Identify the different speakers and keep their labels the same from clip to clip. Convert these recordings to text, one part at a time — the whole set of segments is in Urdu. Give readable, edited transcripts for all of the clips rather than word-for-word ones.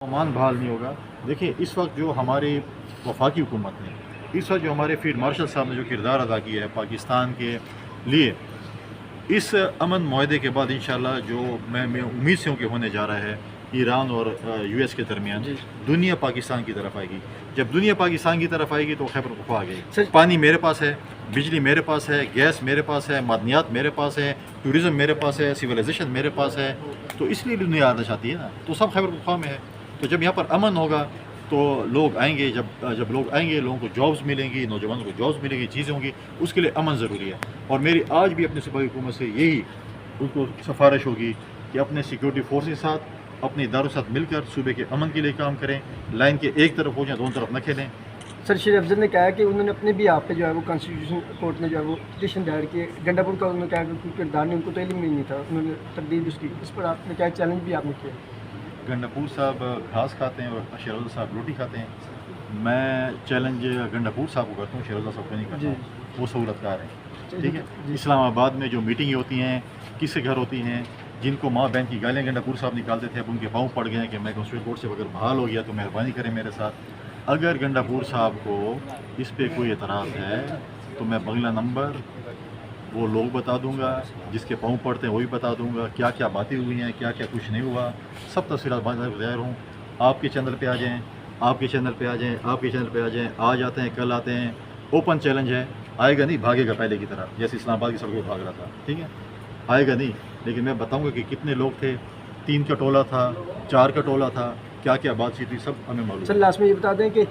Speaker 1: امان بحال نہیں ہوگا. دیکھیں اس وقت جو ہماری وفاقی حکومت نے اس وقت جو ہمارے فیلڈ مارشل صاحب نے جو کردار ادا کیا ہے پاکستان کے لیے، اس امن معاہدے کے بعد انشاءاللہ جو میں امید سے ہوں کہ ہونے جا رہا ہے ایران اور یو ایس کے درمیان، دنیا پاکستان کی طرف آئے گی. جب دنیا پاکستان کی طرف آئے گی تو خیبر پختونخوا آ گئی. پانی میرے پاس ہے، بجلی میرے پاس ہے، گیس میرے پاس ہے، معدنیات میرے پاس ہے، ٹورزم میرے پاس ہے، سویلائزیشن میرے پاس ہے. تو اس لیے دنیا آنا چاہتی ہے نا، تو سب خیبر پختونخوا میں ہے. تو جب یہاں پر امن ہوگا تو لوگ آئیں گے. جب لوگ آئیں گے، لوگوں کو جابز ملیں گی، نوجوانوں کو جابز ملیں گی، چیزیں ہوں گی. اس کے لیے امن ضروری ہے. اور میری آج بھی اپنے صوبائی حکومت سے یہی ان کو سفارش ہوگی کہ اپنے سیکورٹی فورس کے ساتھ، اپنے اداروں کے ساتھ مل کر صوبے کے امن کے لیے کام کریں. لائن کے ایک طرف ہو جائیں، دونوں طرف نہ کھیلیں.
Speaker 2: سر شیر افضل نے کہا ہے کہ انہوں نے اپنے بھی آپ پہ جو ہے وہ کانسٹیٹیوشن کورٹ میں جو ہے وہ پٹیشن دائر کی. گنڈا پور کا انہوں نے کہا کہ کوئی کردار نہیں، ان کو تو علم نہیں تھا، انہوں نے تردید اس کی. اس پر آپ نے کیا چیلنج بھی آپ نے کیا؟
Speaker 1: گنڈاپور صاحب گھاس کھاتے ہیں اور شیرازہ صاحب روٹی کھاتے ہیں. میں چیلنج گنڈاپور صاحب کو کرتا ہوں، شیرازہ صاحب کو نہیں کرتا ہوں. وہ سہولت کار ہیں، ٹھیک ہے. اسلام آباد میں جو میٹنگیں ہوتی ہیں، کس کے گھر ہوتی ہیں، جن کو ماں بہن کی گالیاں گنڈاپور صاحب نکالتے تھے، اب ان کے پاؤں پڑ گئے ہیں کہ میں کانسٹیٹیوشن کورٹ سے اگر بحال ہو گیا تو مہربانی کریں میرے ساتھ. اگر گنڈاپور صاحب کو اس پہ کوئی اعتراض ہے تو میں بنگلہ نمبر وہ لوگ بتا دوں گا، جس کے پاؤں پڑتے ہیں وہی بتا دوں گا، کیا کیا باتیں ہوئی ہیں، کیا کیا کچھ نہیں ہوا. سب تفصیلات تیار ہوں. آپ کے چینل پہ آ جائیں، آپ کے چینل پہ آ جائیں، آپ کے چینل پہ آ جائیں. آج آتے ہیں، کل آتے ہیں. اوپن چیلنج ہے. آئے گا نہیں، بھاگے گا پہلے کی طرح، جیسے اسلام آباد کی سڑکوں پہ بھاگ رہا تھا. ٹھیک ہے، آئے گا نہیں، لیکن میں بتاؤں گا کہ کتنے لوگ تھے. 3 کا ٹولہ تھا، 4 کا ٹولہ تھا، کیا کیا بات چیت ہوئی، سب ہمیں معلوم.
Speaker 2: سر لاسٹ میں یہ بتا دیں کہ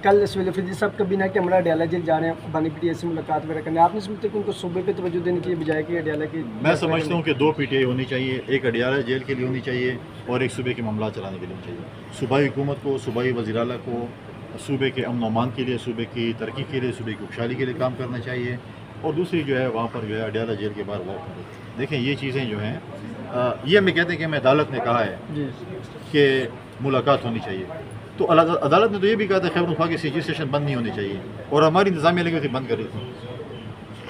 Speaker 2: کل سویل افریدی صاحب کابینہ کے ہمراہ اڈیالہ جیل جا رہے ہیں بانی پی ٹی آئی سے ملاقات وغیرہ کرنے. آپ نے سمجھتے کہ ان کو صوبے پہ توجہ دینے کی بجائے کہ اڈیالہ کی؟
Speaker 1: میں سمجھتا ہوں کہ 2 پی ٹی آئی ہونی چاہیے، ایک اڈیالہ جیل کے لیے ہونی چاہیے اور ایک صوبے کے معاملات چلانے کے لیے ہونی چاہیے. صوبائی حکومت کو، صوبائی وزیر اعلیٰ کو صوبے کے امن و امان کے لیے، صوبے کی ترقی کے لیے، صوبے کی خوشحالی کے لیے کام کرنا چاہیے. اور دوسری جو ہے وہاں پر جو ہے اڈیالہ جیل کے باہر واک کرے. دیکھیں یہ چیزیں جو ہیں، یہ ہمیں کہتے ہیں کہ ہمیں عدالت نے کہا ہے کہ ملاقات ہونی چاہیے. تو عدالت نے تو یہ بھی کہا تھا خیبر پختونخوا کی سی جی اسٹیشن بند نہیں ہونی چاہیے، اور ہماری انتظامیہ لگی ہوئی تھی بند کر رہی تھی.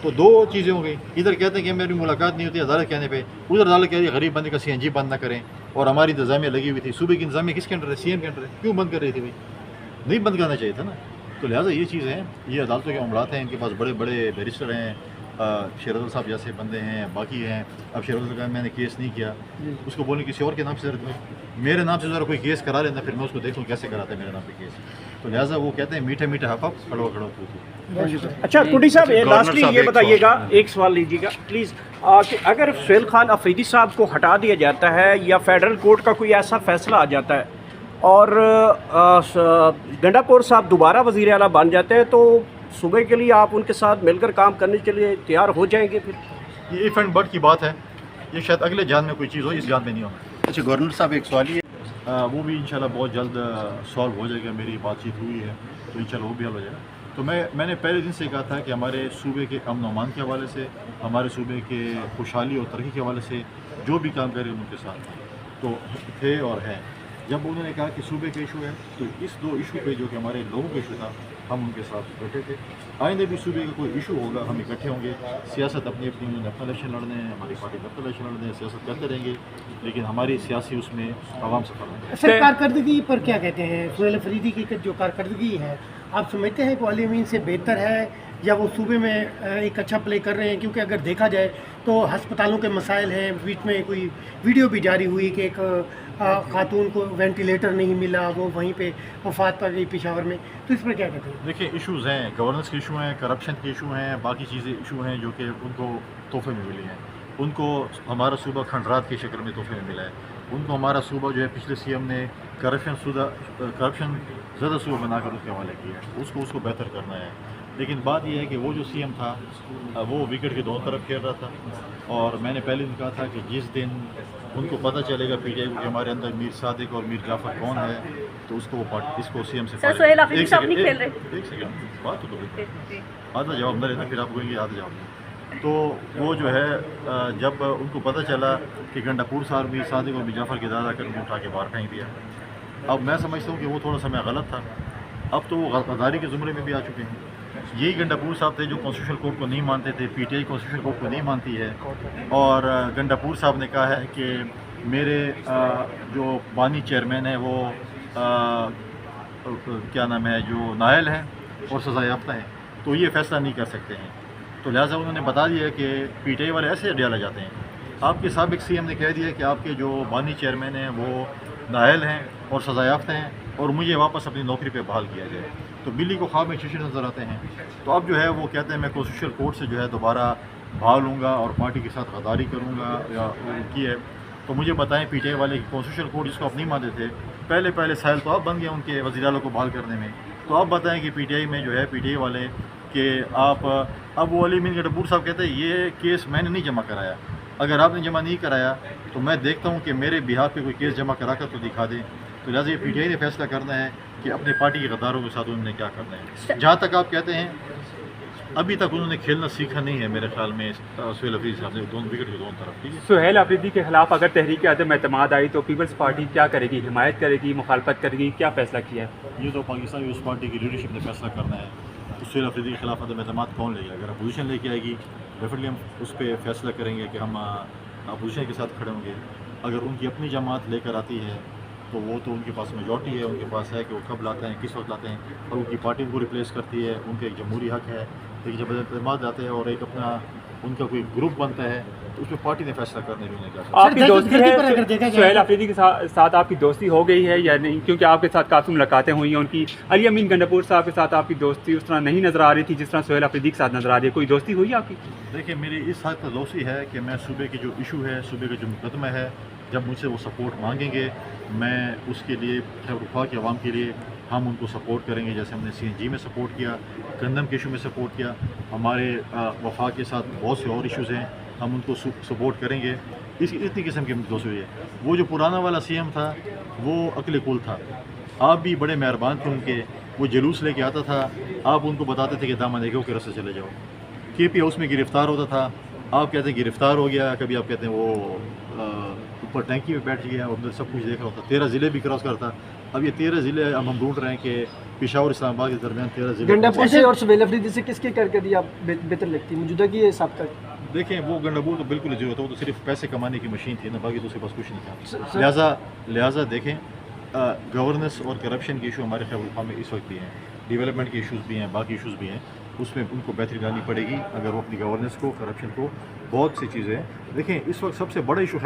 Speaker 1: تو 2 چیزیں ہو گئی. ادھر کہتے ہیں کہ میری ملاقات نہیں ہوتی عدالت کہنے پہ، ادھر عدالت کہہ رہی ہے غریب بندے کا سی این جی بند نہ کریں، اور ہماری انتظامیہ لگی ہوئی تھی. صوبے کی انتظامیہ کس کے انڈر ہے؟ سی ایم کے انڈر ہے. کیوں بند کر رہی تھی بھائی؟ نہیں بند کرنا چاہیے تھا نا. تو لہٰذا یہ چیزیں ہیں، یہ عدالتوں کے معاملات ہیں. ان کے پاس بڑے بڑے بیرسٹر ہیں، شیرازہ صاحب جیسے بندے ہیں، باقی ہیں. اب شیرازہ کا میں نے کیس نہیں کیا، اس کو بولیں کسی اور کے نام سے میرے نام سے ذرا کوئی کیس کرا لینا، پھر میں اس کو دیکھوں کیسے کراتا ہے میرے نام پہ کیس. تو لہٰذا وہ کہتے ہیں میٹھے میٹھے ہف ہف کھڑو کھڑو تو.
Speaker 3: اچھا کوٹی صاحب لاسٹلی یہ بتائیے گا، ایک سوال لیجیے گا پلیز، کہ اگر سہیل خان افریدی صاحب کو ہٹا دیا جاتا ہے یا فیڈرل کورٹ کا کوئی ایسا فیصلہ آ جاتا ہے اور گنڈا پور صاحب دوبارہ وزیر اعلیٰ بن جاتے ہیں، تو صوبے کے لیے آپ ان کے ساتھ مل کر کام کرنے کے لیے تیار ہو جائیں گے؟ پھر
Speaker 1: یہ ایف اینڈ بٹ کی بات ہے، یہ شاید اگلے جان میں کوئی چیز ہو، اس جان میں نہیں ہونا. اچھا گورنر صاحب ایک سوال یہ وہ بھی انشاءاللہ بہت جلد سالو ہو جائے گا. میری بات چیت ہوئی ہے تو انشاءاللہ وہ بھی حل ہو جائے گا. تو میں نے پہلے دن سے کہا تھا کہ ہمارے صوبے کے امن و امان کے حوالے سے، ہمارے صوبے کے خوشحالی اور ترقی کے حوالے سے جو بھی کام کرے ان کے ساتھ تو تھے اور ہیں. جب انہوں نے کہا کہ صوبے کا ایشو ہے تو اس 2 ایشو پہ جو کہ ہمارے لوگوں کا ایشو تھا، ہم ان کے ساتھ بیٹھے تھے. آئندہ بھی صوبے کا کوئی ایشو ہوگا ہم اکٹھے ہوں گے. سیاست اپنی انہوں نے اپنا الیکشن لڑنے ہیں، ہماری پارٹی کا اپنا الیکشن لڑنے ہیں، سیاست کرتے رہیں گے، لیکن ہماری سیاسی اس میں عوام سے فرق ہے.
Speaker 4: سر کارکردگی پر کیا کہتے ہیں؟ سہیل افریدی کی جو کارکردگی ہے، آپ سمجھتے ہیں کہ علی امین سے بہتر ہے یا وہ صوبے میں ایک اچھا پلے کر رہے ہیں؟ کیونکہ اگر دیکھا جائے تو ہسپتالوں کے مسائل ہیں، بیچ میں کوئی ویڈیو بھی جاری ہوئی کہ ایک خاتون کو وینٹیلیٹر نہیں ملا، وہ وہیں پہ وفات پا گئی پشاور میں. تو اس پر کیا کہتے ہیں؟
Speaker 1: دیکھیں ایشوز ہیں، گورننس کے ایشو ہیں، کرپشن کے ایشو ہیں، باقی چیزیں ایشو ہیں جو کہ ان کو تحفے میں ملی ہیں. ان کو ہمارا صوبہ کھنڈرات کی شکل میں تحفے میں ملا ہے. ان کو ہمارا صوبہ جو ہے پچھلے سی ایم نے کرپشن زیادہ صوبہ بنا کر اس کے حوالے کیا ہے. اس کو بہتر کرنا ہے. لیکن بات یہ ہے کہ وہ جو سی ایم تھا وہ وکٹ کے دونوں طرف کھیل رہا تھا. اور میں نے پہلے دن کہا تھا کہ جس دن ان کو پتہ چلے گا پی ٹی آئی کو کہ ہمارے اندر میر صادق اور میر جعفر کون ہے، تو اس کو سی ایم سے
Speaker 5: سر سہیل افریدی صاحب نہیں کھیل رہے.
Speaker 1: ایک سیکنڈ بات تو آدھا جواب نہ لینا، پھر آپ کہیں گے آدھا جواب نہیں. تو وہ جو ہے جب ان کو پتہ چلا کہ گنڈا پور صاحب میر صادق اور میر جعفر کے دادا کر اٹھا کے باہر پھینک دیا. اب میں سمجھتا ہوں کہ وہ تھوڑا سا میں غلط تھا. اب تو وہ غداری کے زمرے میں بھی آ چکے ہیں. یہی گنڈا پور صاحب تھے جو کانسٹیٹیوشن کورٹ کو نہیں مانتے تھے، P T I constitution court کو نہیں مانتی ہے، اور گنڈا پور صاحب نے کہا ہے کہ میرے جو بانی چیئرمین ہیں وہ کیا نام ہے جو نااہل ہیں اور سزا یافتہ ہیں، تو یہ فیصلہ نہیں کر سکتے ہیں. تو لہٰذا انہوں نے بتا دیا کہ پی ٹی آئی والے ایسے ڈالا جاتے ہیں. آپ کے سابق سی ایم نے کہہ دیا کہ آپ کے جو بانی چیئرمین ہیں وہ نااہل ہیں اور سزا یافتہ ہیں اور مجھے واپس اپنی نوکری پہ بحال کیا جائے. تو بلی کو خواب میں شیشے نظر آتے ہیں. تو اب جو ہے وہ کہتے ہیں میں کانسٹیٹیوشنل کورٹ سے جو ہے دوبارہ بحال ہوں گا اور پارٹی کے ساتھ غداری کروں گا یا کی ہے. تو مجھے بتائیں پی ٹی آئی والے کانسٹیٹیوشنل کورٹ جس کو آپ نہیں مانتے تھے، پہلے سائل تو آپ بن گئے ان کے وزیر اعلیٰ کو بحال کرنے میں. تو آپ بتائیں کہ پی ٹی آئی میں جو ہے پی ٹی آئی والے کہ آپ اب وہ علی امین گڈبور صاحب کہتے ہیں یہ کیس میں نے نہیں جمع کرایا. اگر آپ نے جمع نہیں کرایا تو میں دیکھتا ہوں کہ میرے بہاف پہ کوئی کیس جمع کرا کر تو دکھا دیں. تو لہٰذا یہ پی ٹی آئی نے فیصلہ کرنا ہے کہ اپنے پارٹی کے غداروں کے ساتھ انہوں نے کیا کرنا ہے. جہاں تک آپ کہتے ہیں ابھی تک انہوں نے کھیلنا سیکھا نہیں ہے میرے خیال میں سہیل افریدی صاحب نے دونوں وکٹ کے دونوں طرف. ٹھیک ہے،
Speaker 5: سہیل افریدی کے خلاف اگر تحریک عدم اعتماد آئی تو پیپلز پارٹی کیا کرے گی؟ حمایت کرے گی، مخالفت کرے گی؟ کیا فیصلہ کیا ہے؟
Speaker 1: یہ تو پاکستانی اس پارٹی کی لیڈرشپ نے فیصلہ کرنا ہے کہ سہیل افریدی کے خلاف عدم اعتماد کون لے گا. اگر اپوزیشن لے کے آئے گی ڈیفینیٹلی ہم اس پہ فیصلہ کریں گے کہ ہم اپوزیشن کے ساتھ کھڑے ہوں گے. اگر ان کی اپنی جماعت لے کر آتی ہے تو وہ تو ان کے پاس میجورٹی ہے، ان کے پاس ہے کہ وہ کب لاتے ہیں، کس وقت لاتے ہیں، اور ان کی پارٹی کو ریپلیس کرتی ہے. ان کا ایک جمہوری حق ہے. لیکن جب اعتماد آتے ہیں اور ایک اپنا ان کا کوئی گروپ بنتا ہے تو اس میں پارٹی نے فیصلہ کرنے بھی نہیں کیا.
Speaker 5: آپ کی دوستی
Speaker 4: دہشت گردی پر اگر دیکھا
Speaker 5: ہے
Speaker 4: جائے
Speaker 5: سہیل افریدی کے ساتھ آپ کی دوستی ہو گئی ہے یا نہیں؟ کیونکہ آپ کے ساتھ کافی ملاقاتیں ہوئی ہیں ان کی. علی امین گنڈپور صاحب کے ساتھ آپ کی دوستی اس طرح نہیں نظر آ رہی تھی جس طرح سہیل افریدی کے ساتھ نظر آ رہی ہے. کوئی دوستی ہوئی آپ کی؟
Speaker 1: دیکھیں میری اس حد تک دوستی ہے کہ میں صوبے کی جو ایشو ہے، صوبے کا جو مقدمہ ہے، جب مجھ سے وہ سپورٹ مانگیں گے میں اس کے لیے خیبر پختونخوا کی عوام کے لیے ہم ان کو سپورٹ کریں گے. جیسے ہم نے سی این جی میں سپورٹ کیا، گندم کے ایشو میں سپورٹ کیا، ہمارے وفاق کے ساتھ بہت سے اور ایشوز ہیں، ہم ان کو سپورٹ کریں گے. اتنی قسم کی دوستی ہوئی ہے. وہ جو پرانا والا سی ایم تھا وہ عقل کل تھا. آپ بھی بڑے مہربان تھے ان کے. وہ جلوس لے کے آتا تھا، آپ ان کو بتاتے تھے کہ دامن ایگو کے راستے چلے جاؤ. کے پی ہاؤس میں گرفتار ہوتا تھا، آپ کہتے ہیں گرفتار ہو گیا، کبھی آپ کہتے ہیں وہ اوپر ٹینکی میں بیٹھ گیا اور سب کچھ دیکھ رہا ہوتا. 13 ضلع بھی کراس کرتا. اب یہ 13 ضلع اب ہم ڈھونڈ رہے ہیں کہ پشاور اسلام آباد کے درمیان 13 ضلع.
Speaker 2: گنڈاپور سے اور سہیل افریدی سے کس کی کارکردگی آپ بہتر لگتی ہے موجودہ کی سابقہ؟
Speaker 1: دیکھیں وہ گنڈبور تو بالکل زیرو تھا. وہ تو صرف پیسے کمانے کی مشین تھی نا، باقی تو اس کے پاس کچھ نہیں تھا. لہٰذا دیکھیں گورننس اور کرپشن کے ایشو ہمارے خیبر پختونخوا میں اس وقت بھی ہیں، ڈیولپمنٹ کے ایشوز بھی ہیں، باقی ایشوز بھی ہیں. اس میں ان کو بہتری لانی پڑے گی اگر وہ اپنی گورننس کو، کرپشن کو، بہت سی چیزیں. دیکھیں اس وقت سب سے بڑا ایشو ہے